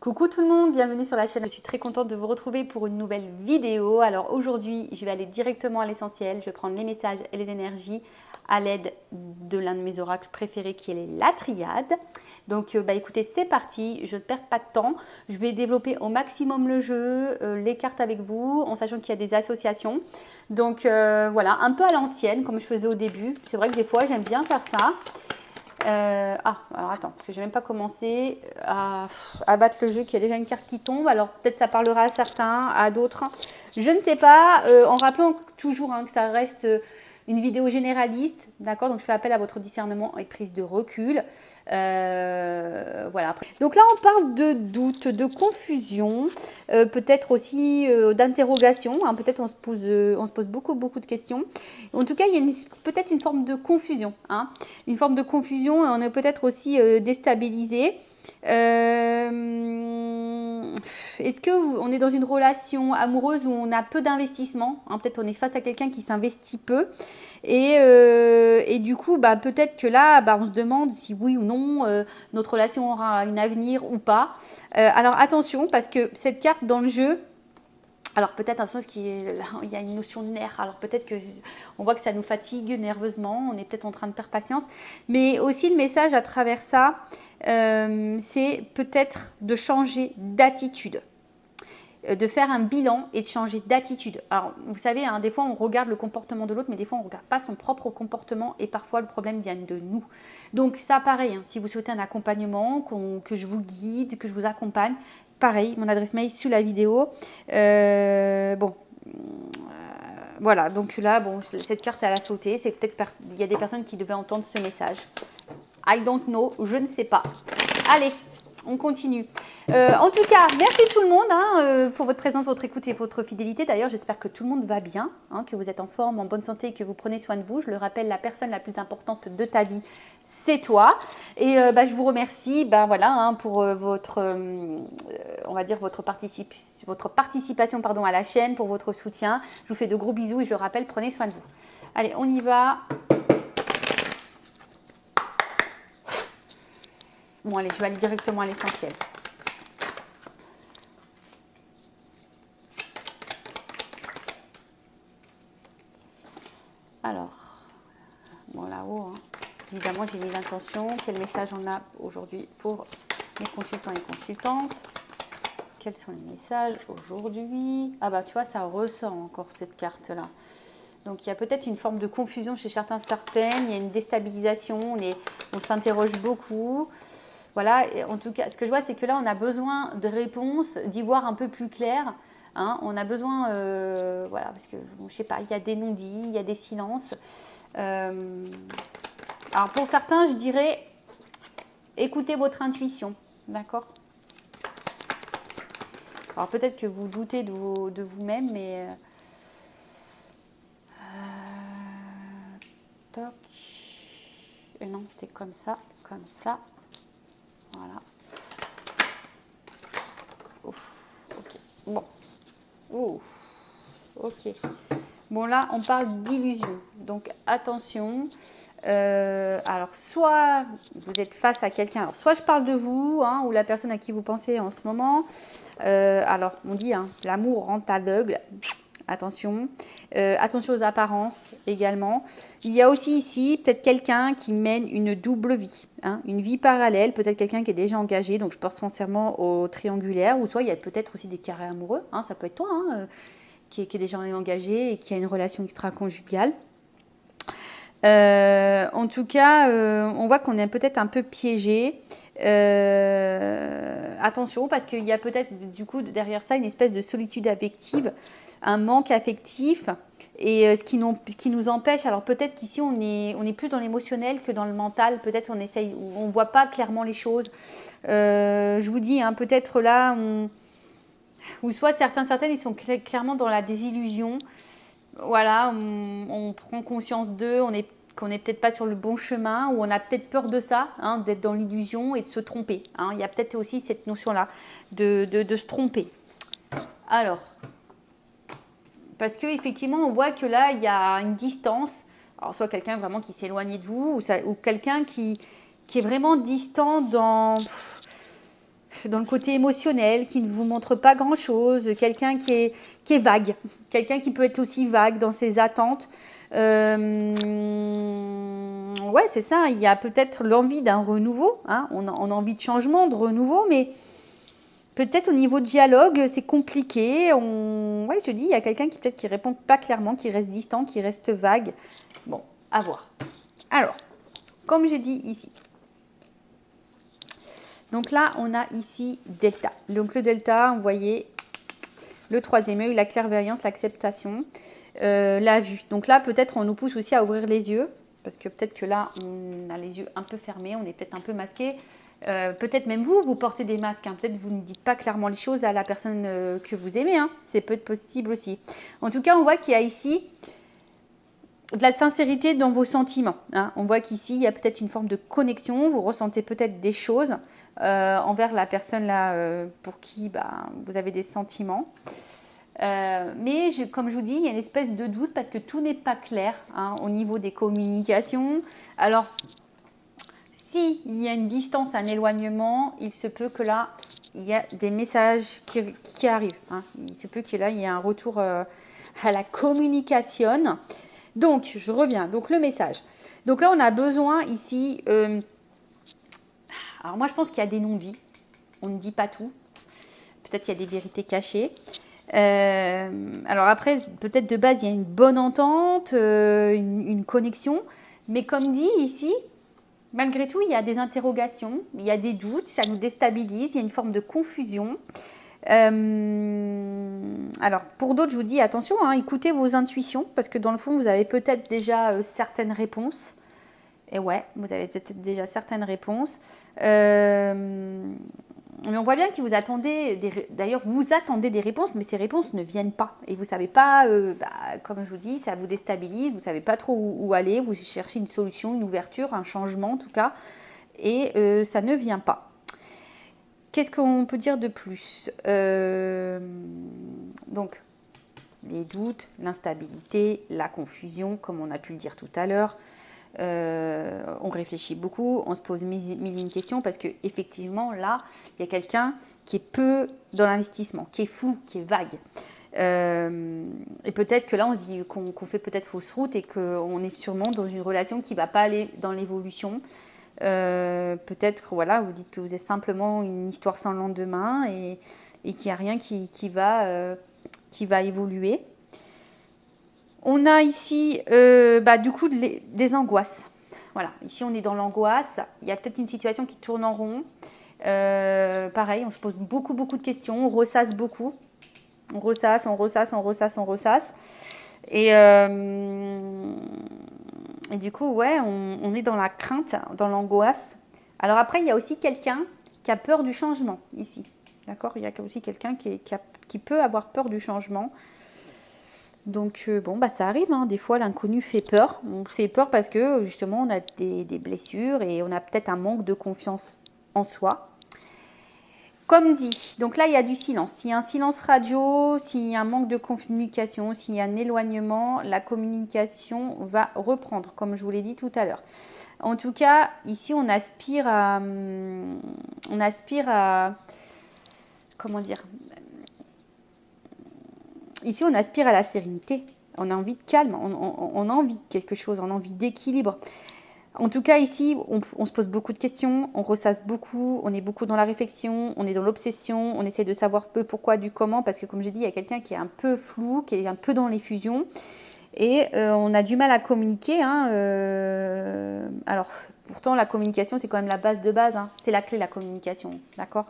Coucou tout le monde, bienvenue sur la chaîne. Je suis très contente de vous retrouver pour une nouvelle vidéo. Alors aujourd'hui, je vais aller directement à l'essentiel. Je vais prendre les messages et les énergies à l'aide de l'un de mes oracles préférés qui est la triade. Donc écoutez, c'est parti, je ne perds pas de temps. Je vais développer au maximum le jeu, les cartes avec vous, en sachant qu'il y a des associations. Donc voilà, un peu à l'ancienne, comme je faisais au début. C'est vrai que des fois, j'aime bien faire ça. Alors attends, parce que je n'ai même pas commencé à battre le jeu, qu'il y a déjà une carte qui tombe. Alors peut-être ça parlera à certains, à d'autres. Je ne sais pas, en rappelant toujours que ça reste une vidéo généraliste, d'accord? Donc je fais appel à votre discernement et prise de recul. Voilà. Donc là, on parle de doute, de confusion, peut-être aussi d'interrogation. Peut-être on se pose beaucoup de questions. En tout cas, il y a peut-être une forme de confusion. Une forme de confusion et on est peut-être aussi déstabilisé. Est-ce qu'on est dans une relation amoureuse où on a peu d'investissement, peut-être on est face à quelqu'un qui s'investit peu et du coup peut-être que là on se demande si oui ou non notre relation aura un avenir ou pas. Alors attention, parce que cette carte dans le jeu, alors peut-être un sens il y a une notion de nerf, alors peut-être que on voit que ça nous fatigue nerveusement, on est peut-être en train de perdre patience, mais aussi le message à travers ça, c'est peut-être de changer d'attitude, de faire un bilan et de changer d'attitude. Alors vous savez, des fois on regarde le comportement de l'autre, mais des fois on ne regarde pas son propre comportement et parfois le problème vient de nous. Donc ça pareil, si vous souhaitez un accompagnement, que je vous guide, que je vous accompagne, pareil, mon adresse mail sous la vidéo. Voilà, donc là, cette carte elle a sauté. C'est peut-être il y a des personnes qui devaient entendre ce message. I don't know, je ne sais pas. Allez, on continue. En tout cas, merci tout le monde pour votre présence, votre écoute et votre fidélité. D'ailleurs, j'espère que tout le monde va bien, que vous êtes en forme, en bonne santé et que vous prenez soin de vous. Je le rappelle, la personne la plus importante de ta vie, c'est toi. Et je vous remercie pour votre, on va dire votre participation à la chaîne, pour votre soutien. Je vous fais de gros bisous et je le rappelle, prenez soin de vous. Allez, on y va. Bon, allez, je vais aller directement à l'essentiel. Alors, là-haut, évidemment, j'ai mis l'intention. Quel message on a aujourd'hui pour mes consultants et consultantes? Quels sont les messages aujourd'hui? Tu vois, ça ressort encore cette carte-là. Donc, il y a peut-être une forme de confusion chez certaines. Il y a une déstabilisation. On s'interroge beaucoup. Voilà, et en tout cas, ce que je vois, c'est que là, on a besoin de réponses, d'y voir un peu plus clair. On a besoin, parce que, je sais pas, il y a des non-dits, il y a des silences. Alors, pour certains, je dirais, écoutez votre intuition, d'accord? Alors, peut-être que vous doutez de vous-même, mais... toc. Et non, c'était comme ça. Voilà. Ouf, ok. Bon. Ouf, ok. Bon, là, on parle d'illusion. Donc, attention. Alors, soit vous êtes face à quelqu'un. Alors, soit je parle de vous, ou la personne à qui vous pensez en ce moment. Alors, on dit, l'amour rend aveugle. Attention. Attention aux apparences également. Il y a aussi ici peut-être quelqu'un qui mène une double vie, une vie parallèle, peut-être quelqu'un qui est déjà engagé, donc je pense sincèrement au triangulaire, ou soit il y a peut-être aussi des carrés amoureux, ça peut être toi qui est déjà engagé et qui a une relation extra-conjugale. En tout cas, on voit qu'on est peut-être un peu piégé. Attention, parce qu'il y a peut-être du coup derrière ça une espèce de solitude affective, un manque affectif, et ce qui nous empêche. Alors peut-être qu'ici on est plus dans l'émotionnel que dans le mental. Peut-être on voit pas clairement les choses. Je vous dis, peut-être là, ou soit certaines ils sont clairement dans la désillusion. Voilà, on prend conscience d'eux, qu'on n'est peut-être pas sur le bon chemin, ou on a peut-être peur de ça, d'être dans l'illusion et de se tromper. Il y a peut-être aussi cette notion-là de se tromper. Alors, parce qu'effectivement, on voit que là, il y a une distance. Alors, soit quelqu'un vraiment qui s'éloigne de vous, ou quelqu'un qui est vraiment distant dans... dans le côté émotionnel, qui ne vous montre pas grand-chose, quelqu'un qui est vague, quelqu'un qui peut être aussi vague dans ses attentes. Ouais, c'est ça, il y a peut-être l'envie d'un renouveau, hein, on a envie de changement, de renouveau, mais peut-être au niveau de dialogue, c'est compliqué. Ouais, je te dis, il y a quelqu'un qui peut-être qui répond pas clairement, qui reste distant, qui reste vague. Bon, à voir. Alors, comme j'ai dit ici, donc là, on a ici delta. Donc le delta, vous voyez, le troisième œil, la clairvoyance, l'acceptation, la vue. Donc là, peut-être on nous pousse aussi à ouvrir les yeux, parce que peut-être que là, on a les yeux un peu fermés, on est peut-être un peu masqué. Peut-être même vous portez des masques. Hein. Peut-être vous ne dites pas clairement les choses à la personne que vous aimez. Hein. C'est peut-être possible aussi. En tout cas, on voit qu'il y a ici de la sincérité dans vos sentiments. Hein. On voit qu'ici, il y a peut-être une forme de connexion. Vous ressentez peut-être des choses envers la personne là pour qui vous avez des sentiments. Mais comme je vous dis, il y a une espèce de doute parce que tout n'est pas clair hein, au niveau des communications. Alors, s'il y a une distance, un éloignement, il se peut que là, il y a des messages qui arrivent. Hein. Il se peut que là, il y ait un retour à la communication. Donc, je reviens. Donc, le message. Donc là, on a besoin ici... alors moi, je pense qu'il y a des non-dits. On ne dit pas tout. Peut-être qu'il y a des vérités cachées. Alors après, peut-être de base, il y a une bonne entente, une connexion. Mais comme dit ici, malgré tout, il y a des interrogations, il y a des doutes, ça nous déstabilise, il y a une forme de confusion. Alors, pour d'autres, je vous dis attention, hein, écoutez vos intuitions, parce que dans le fond, vous avez peut-être déjà certaines réponses. Et ouais, vous avez peut-être déjà certaines réponses. Mais on voit bien que vous attendez, d'ailleurs, vous attendez des réponses, mais ces réponses ne viennent pas. Et vous ne savez pas, comme je vous dis, ça vous déstabilise, vous ne savez pas trop où aller, vous cherchez une solution, une ouverture, un changement en tout cas, et ça ne vient pas. Qu'est-ce qu'on peut dire de plus Donc, les doutes, l'instabilité, la confusion, comme on a pu le dire tout à l'heure. On réfléchit beaucoup, on se pose mille une questions parce que effectivement là, il y a quelqu'un qui est peu dans l'investissement, qui est flou, qui est vague. Et peut-être que là, on se dit qu'on fait peut-être fausse route et qu'on est sûrement dans une relation qui ne va pas aller dans l'évolution. Peut-être, voilà, vous dites que vous êtes simplement une histoire sans lendemain et qu'il n'y a rien qui va évoluer. On a ici, du coup, des angoisses. Voilà, ici on est dans l'angoisse. Il y a peut-être une situation qui tourne en rond. Pareil, on se pose beaucoup de questions. On ressasse beaucoup. On ressasse. Et du coup, ouais, on est dans la crainte, dans l'angoisse. Alors après, il y a aussi quelqu'un qui a peur du changement ici. D'accord ? Il y a aussi quelqu'un qui peut avoir peur du changement. Donc ça arrive, hein. Des fois l'inconnu fait peur. On fait peur parce que justement on a des blessures et on a peut-être un manque de confiance en soi. Comme dit, donc là il y a du silence. S'il y a un silence radio, s'il y a un manque de communication, s'il y a un éloignement, la communication va reprendre, comme je vous l'ai dit tout à l'heure. En tout cas, ici on aspire à comment dire ? Ici, on aspire à la sérénité, on a envie de calme, on a envie de quelque chose, on a envie d'équilibre. En tout cas, ici, on se pose beaucoup de questions, on ressasse beaucoup, on est beaucoup dans la réflexion, on est dans l'obsession, on essaie de savoir peu pourquoi, du comment, parce que comme je dis, il y a quelqu'un qui est un peu flou, qui est un peu dans les fusions, et on a du mal à communiquer. Hein, alors, pourtant, la communication, c'est quand même la base de base, hein, c'est la clé, la communication, d'accord ?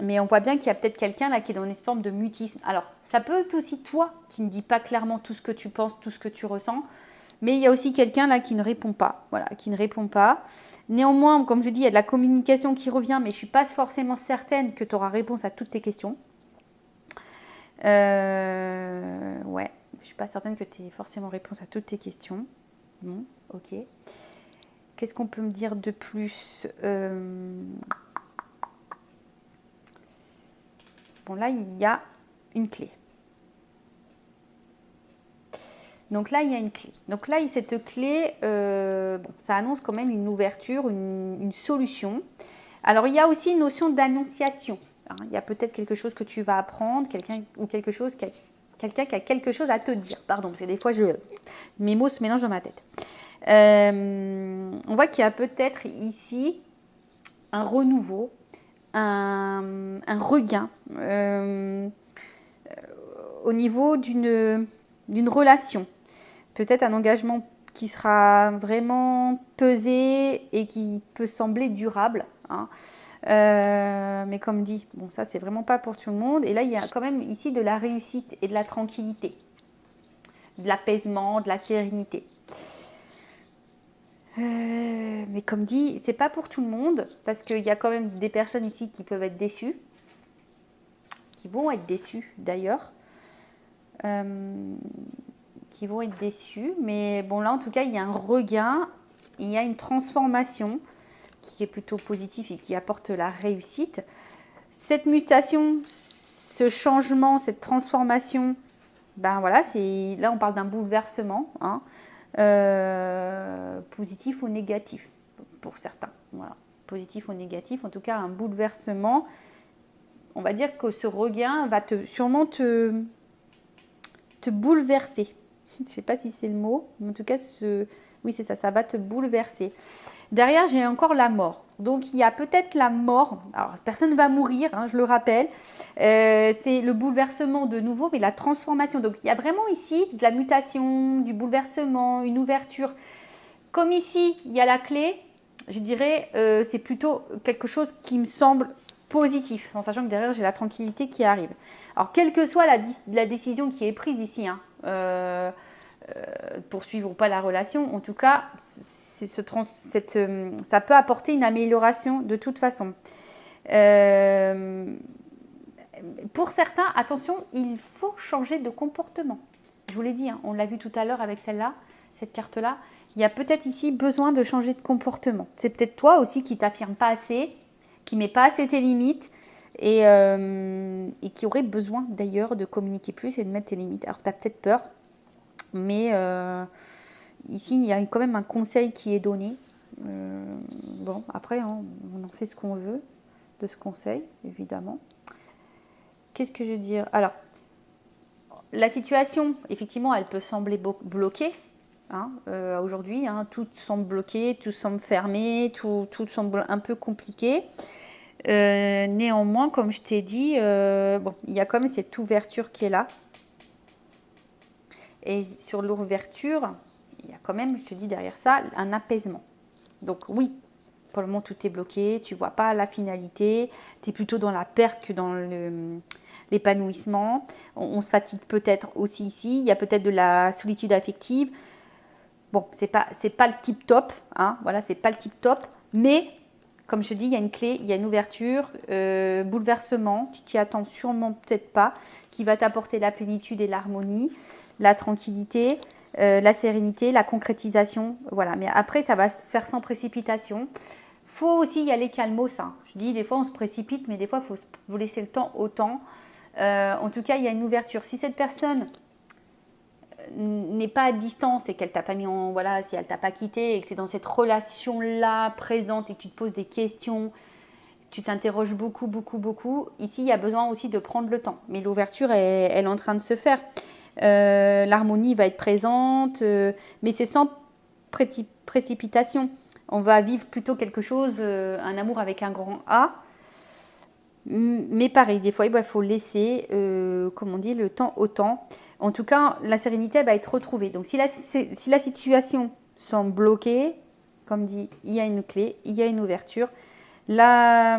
Mais on voit bien qu'il y a peut-être quelqu'un là qui est dans une forme de mutisme. Alors, ça peut être aussi toi qui ne dis pas clairement tout ce que tu penses, tout ce que tu ressens. Mais il y a aussi quelqu'un là qui ne répond pas. Voilà, qui ne répond pas. Néanmoins, comme je dis, il y a de la communication qui revient, mais je ne suis pas forcément certaine que tu auras réponse à toutes tes questions. Ouais, je ne suis pas certaine que tu aies forcément réponse à toutes tes questions. Bon, ok. Qu'est-ce qu'on peut me dire de plus Bon, là, il y a une clé. Donc là, il y a une clé. Donc là, cette clé, ça annonce quand même une ouverture, une solution. Alors, il y a aussi une notion d'annonciation. Hein. Il y a peut-être quelque chose que tu vas apprendre, quelqu'un qui a quelque chose à te dire. Pardon, parce que des fois, mes mots se mélangent dans ma tête. On voit qu'il y a peut-être ici un renouveau, un regain au niveau d'une relation. Peut-être un engagement qui sera vraiment pesé et qui peut sembler durable. Hein. Mais comme dit, bon, ça c'est vraiment pas pour tout le monde. Et là, il y a quand même ici de la réussite et de la tranquillité, de l'apaisement, de la sérénité. Mais comme dit, c'est pas pour tout le monde parce qu'il y a quand même des personnes ici qui peuvent être déçues, qui vont être déçues d'ailleurs. Qui vont être déçus. Mais bon, là, en tout cas, il y a un regain, il y a une transformation qui est plutôt positive et qui apporte la réussite. Cette mutation, ce changement, cette transformation, ben voilà, là, on parle d'un bouleversement, hein, positif ou négatif pour certains. Voilà, positif ou négatif, en tout cas, un bouleversement. On va dire que ce regain va sûrement te bouleverser. Je ne sais pas si c'est le mot, mais en tout cas, oui, c'est ça, ça va te bouleverser. Derrière, j'ai encore la mort. Donc, il y a peut-être la mort. Alors, personne ne va mourir, hein, je le rappelle. C'est le bouleversement de nouveau, mais la transformation. Donc, il y a vraiment ici de la mutation, du bouleversement, une ouverture. Comme ici, il y a la clé, je dirais, c'est plutôt quelque chose qui me semble positif, en sachant que derrière, j'ai la tranquillité qui arrive. Alors, quelle que soit la décision qui est prise ici, hein, poursuivre ou pas la relation, en tout cas, ça peut apporter une amélioration de toute façon. Pour certains, attention, il faut changer de comportement. Je vous l'ai dit, hein, on l'a vu tout à l'heure avec celle-là, cette carte-là. Il y a peut-être ici besoin de changer de comportement. C'est peut-être toi aussi qui t'affirme pas assez, qui met pas assez tes limites et qui aurait besoin d'ailleurs de communiquer plus et de mettre tes limites. Alors tu as peut-être peur, mais ici il y a quand même un conseil qui est donné. Bon, après hein, on en fait ce qu'on veut de ce conseil, évidemment. Qu'est-ce que je veux dire? Alors, la situation, effectivement, elle peut sembler bloquée. Hein, aujourd'hui, hein, tout semble bloqué, tout semble fermé, tout semble un peu compliqué. Néanmoins, comme je t'ai dit, bon, il y a quand même cette ouverture qui est là. Et sur l'ouverture, il y a quand même, je te dis derrière ça, un apaisement. Donc oui, pour le moment, tout est bloqué, tu ne vois pas la finalité, tu es plutôt dans la perte que dans l'épanouissement. On se fatigue peut-être aussi ici, il y a peut-être de la solitude affective. Bon, c'est pas le tip top, hein, voilà, c'est pas le tip top, mais comme je te dis, il y a une clé, il y a une ouverture, bouleversement, tu t'y attends sûrement peut-être pas, qui va t'apporter la plénitude et l'harmonie, la tranquillité, la sérénité, la concrétisation, voilà. Mais après, ça va se faire sans précipitation. Faut aussi y aller calmos, hein. Je dis, des fois, on se précipite, mais des fois, il faut laisser le temps au temps. En tout cas, il y a une ouverture. Si cette personne n'est pas à distance et qu'elle t'a pas mis en voilà, si elle t'a pas quitté et que tu es dans cette relation là présente et que tu te poses des questions, tu t'interroges beaucoup, ici il y a besoin aussi de prendre le temps, mais l'ouverture elle est en train de se faire. L'harmonie va être présente, mais c'est sans précipitation. On va vivre plutôt quelque chose, un amour avec un grand A. Mais pareil, des fois, il faut laisser, comme on dit, le temps au temps. En tout cas, la sérénité va être retrouvée. Donc, si la situation semble bloquée, comme dit, il y a une clé, il y a une ouverture. La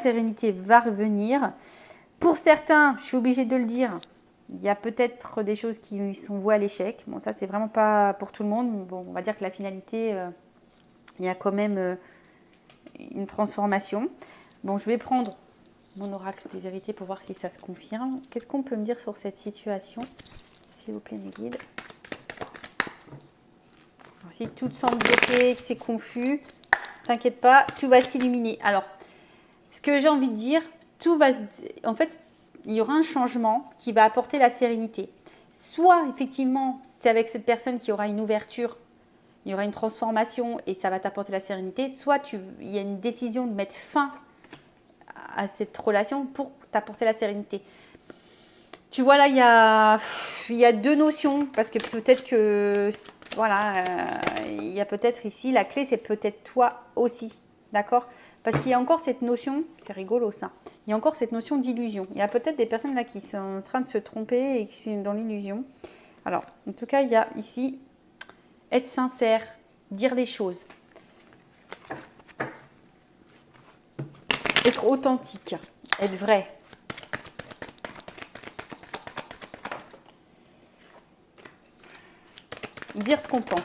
sérénité va revenir. Pour certains, je suis obligée de le dire, il y a peut-être des choses qui sont vouées à l'échec. Bon, ça, c'est vraiment pas pour tout le monde. Bon, on va dire que la finalité, il y a quand même une transformation. Bon, je vais prendre mon oracle des vérités pour voir si ça se confirme. Qu'est-ce qu'on peut me dire sur cette situation? S'il vous plaît, mes guides. Alors, si tout semble bloqué, que c'est confus, t'inquiète pas, tout va s'illuminer. Alors, ce que j'ai envie de dire, en fait, il y aura un changement qui va apporter la sérénité. Soit, effectivement, c'est avec cette personne qui aura une ouverture il y aura une transformation et ça va t'apporter la sérénité, soit il y a une décision de mettre fin à cette relation pour t'apporter la sérénité. Tu vois, là, il y a deux notions, parce que peut-être que, voilà, il y a peut-être ici, la clé, c'est peut-être toi aussi, d'accord? Parce qu'il y a encore cette notion, c'est rigolo ça, il y a encore cette notion d'illusion. Il y a peut-être des personnes là qui sont en train de se tromper et qui sont dans l'illusion. Alors, en tout cas, il y a ici, être sincère, dire les choses, être authentique, être vrai. Dire ce qu'on pense.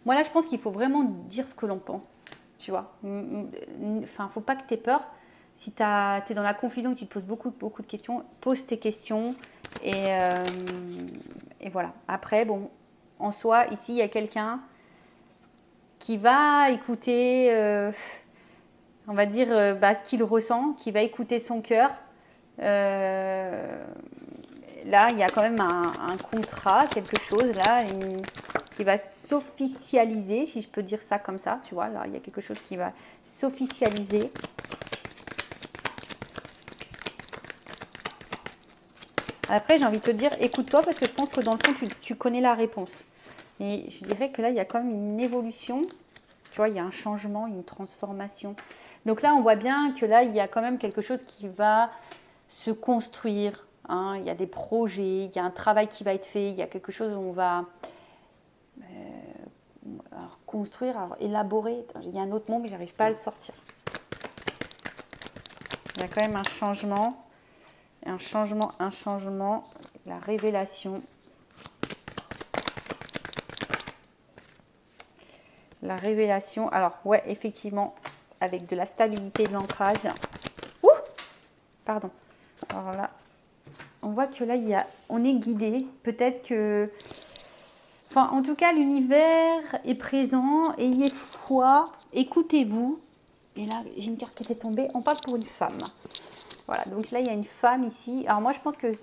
Moi là, je pense qu'il faut vraiment dire ce que l'on pense, tu vois. Enfin, faut pas que tu aies peur. Si tu es dans la confusion, que tu te poses beaucoup de questions, pose tes questions et voilà. Après, bon, en soi, ici, il y a quelqu'un qui va écouter, on va dire, ce qu'il ressent, qui va écouter son cœur. Là, il y a quand même un contrat, quelque chose là, qui va s'officialiser, si je peux dire ça comme ça, tu vois. Là, il y a quelque chose qui va s'officialiser. Après, j'ai envie de te dire, écoute-toi, parce que je pense que dans le fond, tu connais la réponse. Et je dirais que là, il y a quand même une évolution. Tu vois, il y a un changement, une transformation. Donc là, on voit bien que là, il y a quand même quelque chose qui va se construire. Hein. Il y a des projets, il y a un travail qui va être fait, il y a quelque chose où on va construire, alors élaborer. Attends, il y a un autre mot, mais j'arrive pas à le sortir. Il y a quand même un changement, la révélation. La révélation, alors ouais, effectivement, avec de la stabilité, de l'ancrage. Ouh, pardon. Alors là, on voit que là, on est guidé. Peut-être que, enfin, en tout cas, l'univers est présent. Ayez foi, écoutez-vous. Et là, j'ai une carte qui était tombée. On parle pour une femme. Voilà, donc là, il y a une femme ici. Alors moi, je pense que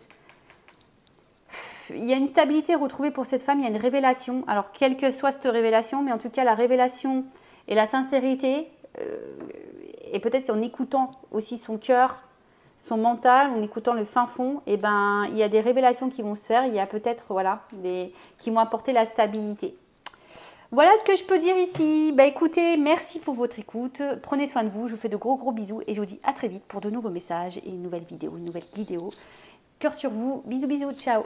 il y a une stabilité retrouvée pour cette femme, il y a une révélation. Alors, quelle que soit cette révélation, mais en tout cas, la révélation et la sincérité, et peut-être en écoutant aussi son cœur, son mental, en écoutant le fin fond, et ben, il y a des révélations qui vont se faire. Il y a peut-être, voilà, qui vont apporter la stabilité. Voilà ce que je peux dire ici. Bah écoutez, merci pour votre écoute. Prenez soin de vous. Je vous fais de gros bisous et je vous dis à très vite pour de nouveaux messages et une nouvelle vidéo, Cœur sur vous. Bisous, ciao.